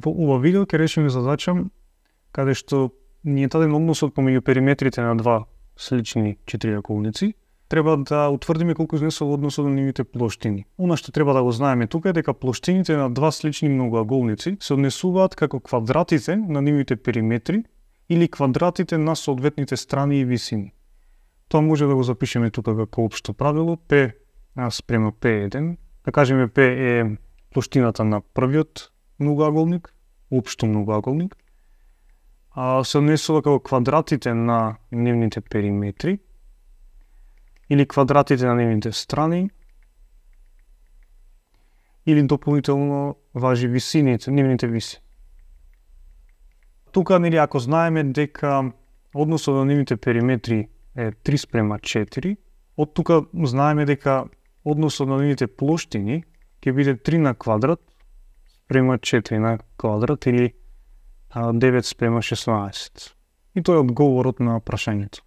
Во ова видео ќе решиме задача каде што ни е даден односот помеѓу периметрите на два слични четириаголници. Треба да утврдиме колку изнесува односот на нивните плоштини. Она што треба да го знаеме тука е дека плоштините на два слични многоаголници се однесуваат како квадратите на нивните периметри или квадратите на соодветните страни и висини. Тоа може да го запишеме тука како општо правило P спрема P1. Да кажеме P е плоштината на првиот многоаголник, општо многоаголник, се однесува како квадратите на нивните периметри или квадратите на нивните страни, или дополнително важи висините, нивните висини. Тука, ако знаеме дека односот на нивните периметри е 3 спрема 4, од тука знаеме дека односот на нивните плоштини ќе биде 3 на квадрат спрема 4 на квадрат или 9 спрема 16. И тоа е одговорот на прашањето.